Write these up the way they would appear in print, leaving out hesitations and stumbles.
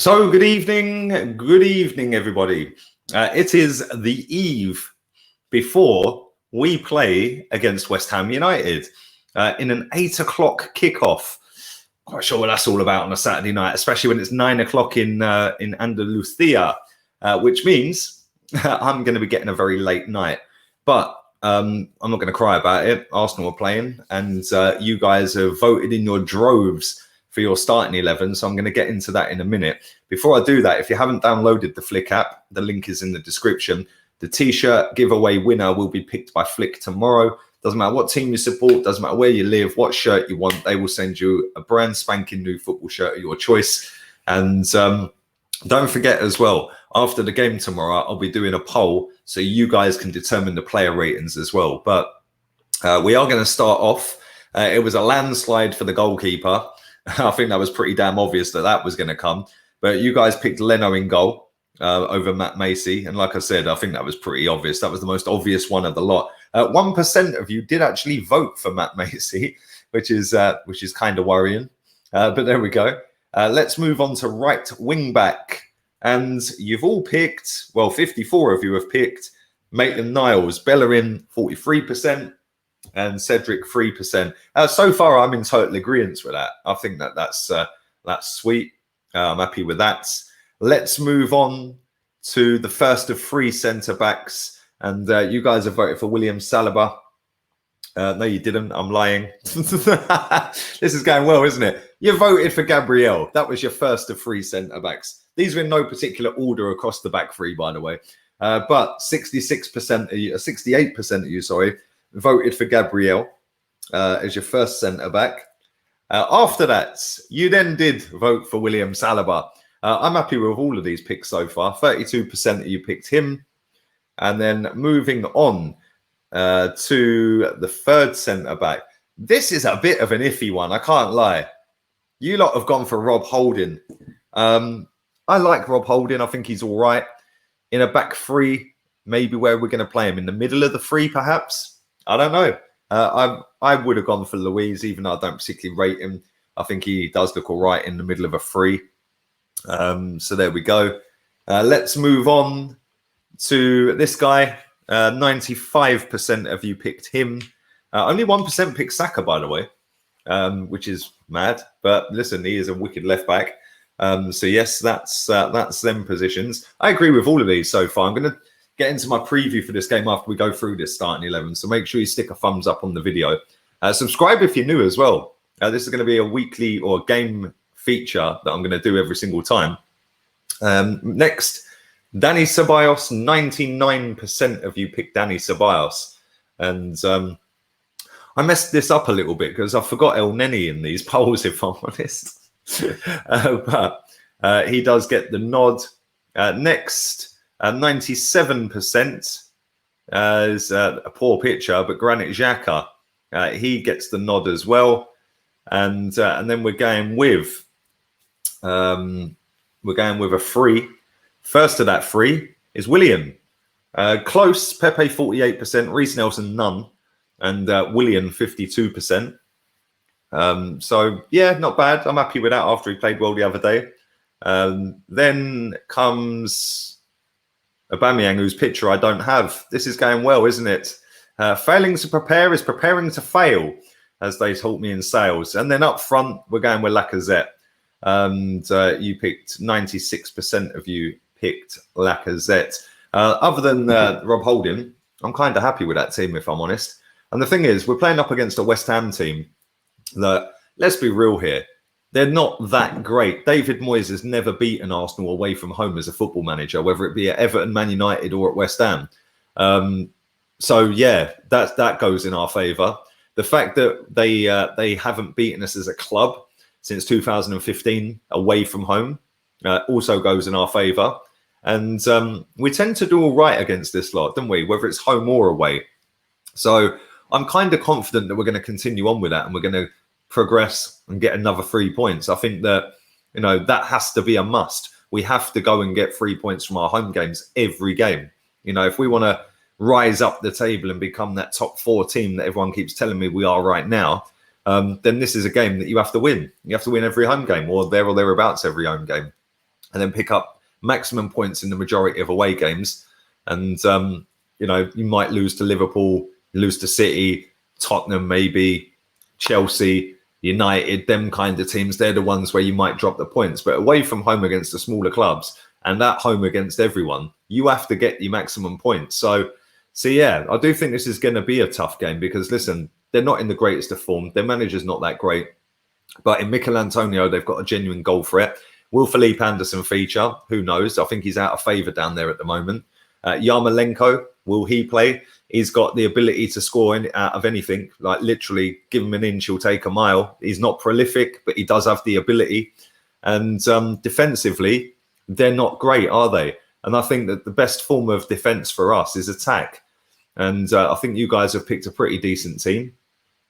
So, good evening, everybody. It is the eve before we play against West Ham United in an 8 o'clock kickoff. Quite sure what that's all about on a Saturday night, especially when it's 9 o'clock in Andalusia, which means I'm going to be getting a very late night. But I'm not going to cry about it. Arsenal are playing, and you guys have voted in your droves for your starting 11, so I'm going to get into that in a minute. Before I do that, if you haven't downloaded the Flick app, the link is in the description. The t-shirt giveaway winner will be picked by Flick tomorrow. Doesn't matter what team you support, doesn't matter where you live, what shirt you want, they will send you a brand spanking new football shirt of your choice. And don't forget as well, after the game tomorrow, I'll be doing a poll so you guys can determine the player ratings as well. But we are going to start off. It was a landslide for the goalkeeper. I think that was pretty damn obvious that was going to come. But you guys picked Leno in goal over Matt Macy. And like I said, I think that was pretty obvious. That was the most obvious one of the lot. 1% of you did actually vote for Matt Macy, which is kind of worrying. But there we go. Let's move on to right wing back. And you've all picked, well, 54 of you have picked Maitland-Niles, Bellerin 43%. And Cedric 3%. So far, I'm in total agreement with that. I think that's sweet. I'm happy with that. Let's move on to the first of three centre backs. And you guys have voted for William Saliba. No, you didn't. I'm lying. This is going well, isn't it? You voted for Gabriel. That was your first of three centre backs. These were in no particular order across the back three, by the way. But 66% of you, 68% of you, sorry, voted for Gabriel as your first centre-back. After that, you then did vote for William Saliba. I'm happy with all of these picks so far. 32% of you picked him. And then moving on to the third centre-back. This is a bit of an iffy one, I can't lie. You lot have gone for Rob Holding. I like Rob Holding. I think he's all right. In a back three, maybe where we're going to play him. In the middle of the three, perhaps. I don't know. I would have gone for Luiz, even though I don't particularly rate him. I think he does look all right in the middle of a three. So there we go. Let's move on to this guy. 95% of you picked him. Only 1% picked Saka, by the way, which is mad. But listen, he is a wicked left back. So yes, that's them positions. I agree with all of these so far. I'm going to get into my preview for this game after we go through this starting 11. So make sure you stick a thumbs up on the video. Subscribe if you're new as well. This is going to be a weekly or game feature that I'm going to do every single time. Next, Danny Ceballos. 99% of you picked Danny Ceballos. And I messed this up a little bit because I forgot El Neni in these polls, if I'm honest. But he does get the nod. Next, 97% is a poor picture, but Granit Xhaka, he gets the nod as well. And then we're going with a free. First of that free is William. Close, Pepe 48%, Reece Nelson none, and William 52%. So yeah, not bad. I'm happy with that after he played well the other day. Then comes Aubameyang, whose picture I don't have. This is going well, isn't it? Failing to prepare is preparing to fail, as they taught me in sales. And then up front, we're going with Lacazette. And you picked 96% of you picked Lacazette. Other than Rob Holding, I'm kind of happy with that team, if I'm honest. And the thing is, we're playing up against a West Ham team that, let's be real here, they're not that great. David Moyes has never beaten Arsenal away from home as a football manager, whether it be at Everton, Man United, or at West Ham. So yeah, that goes in our favour. The fact that they haven't beaten us as a club since 2015 away from home also goes in our favour. And we tend to do all right against this lot, don't we? Whether it's home or away. So I'm kind of confident that we're going to continue on with that, and we're going to progress and get another 3 points. I think that, that has to be a must. We have to go and get 3 points from our home games every game. If we want to rise up the table and become that top 4 team that everyone keeps telling me we are right now, then this is a game that you have to win. You have to win every home game, or there or thereabouts every home game. and then pick up maximum points in the majority of away games. And, you know, you might lose to Liverpool, lose to City, Tottenham, maybe Chelsea, United, them kind of teams. They're the ones where you might drop the points. But away from home against the smaller clubs and at home against everyone, you have to get your maximum points. So yeah, I do think this is going to be a tough game because, listen, they're not in the greatest of form. Their manager's not that great. But in Mikel Antonio, they've got a genuine goal threat. Will Felipe Anderson feature? Who knows? I think he's out of favour down there at the moment. Yarmolenko, will he play? He's got the ability to score out of anything. Like, literally, give him an inch, he'll take a mile. He's not prolific, but he does have the ability. And defensively, they're not great, are they? And I think that the best form of defence for us is attack. And I think you guys have picked a pretty decent team.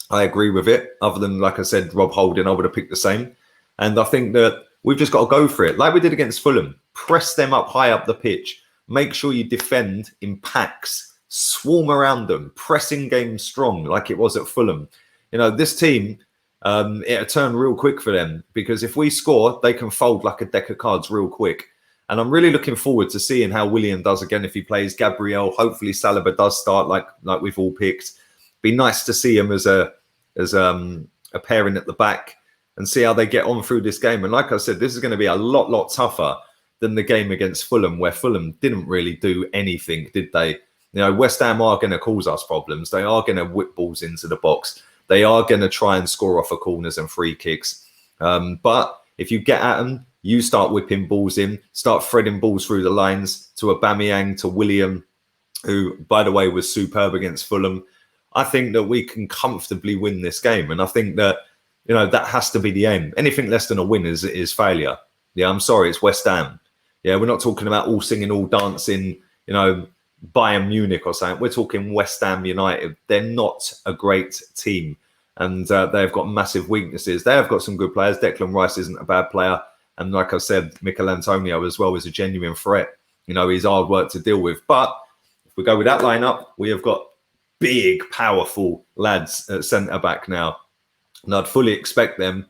I agree with it. Other than, like I said, Rob Holding, I would have picked the same. And I think that we've just got to go for it. Like we did against Fulham. Press them up high up the pitch. Make sure you defend in packs. Swarm around them. Pressing game strong like it was at Fulham. You know, this team, it'll turn real quick for them. Because if we score, they can fold like a deck of cards real quick. And I'm really looking forward to seeing how Willian does again if he plays. Gabriel, hopefully Saliba does start like we've all picked. Be nice to see him as a pairing at the back and see how they get on through this game. And like I said, this is going to be a lot tougher than the game against Fulham, where Fulham didn't really do anything, did they? You know, West Ham are going to cause us problems. They are going to whip balls into the box. They are going to try and score off of corners and free kicks. But if you get at them, you start whipping balls in, start threading balls through the lines to Aubameyang, to William, who, by the way, was superb against Fulham. I think that we can comfortably win this game. And I think that, you know, that has to be the aim. Anything less than a win is failure. Yeah, I'm sorry, it's West Ham. Yeah, we're not talking about all singing, all dancing, you know, Bayern Munich or something. We're talking West Ham United. They're not a great team. And they've got massive weaknesses. They have got some good players. Declan Rice isn't a bad player. And like I said, Mikel Antonio as well is a genuine threat. You know, he's hard work to deal with. But if we go with that lineup, we have got big, powerful lads at centre-back now. And I'd fully expect them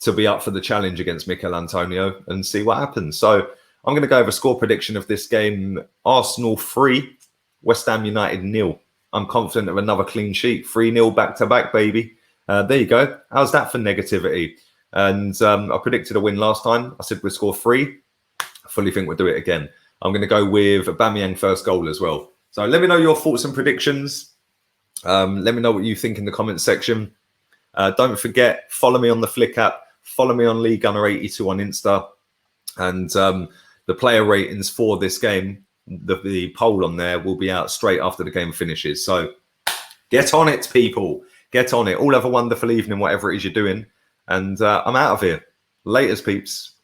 to be up for the challenge against Mikel Antonio and see what happens. So I'm going to go over a score prediction of this game. Arsenal 3, West Ham United 0. I'm confident of another clean sheet. 3-0 back-to-back, baby. There you go. How's that for negativity? And I predicted a win last time. I said we'd score 3. I fully think we'll do it again. I'm going to go with Aubameyang first goal as well. So let me know your thoughts and predictions. Let me know what you think in the comments section. Don't forget, follow me on the Flick app. Follow me on Lee Gunner 82 on Insta. And the player ratings for this game, the poll on there will be out straight after the game finishes. So get on it, people. Get on it. All have a wonderful evening, whatever it is you're doing. And I'm out of here. Laters, peeps.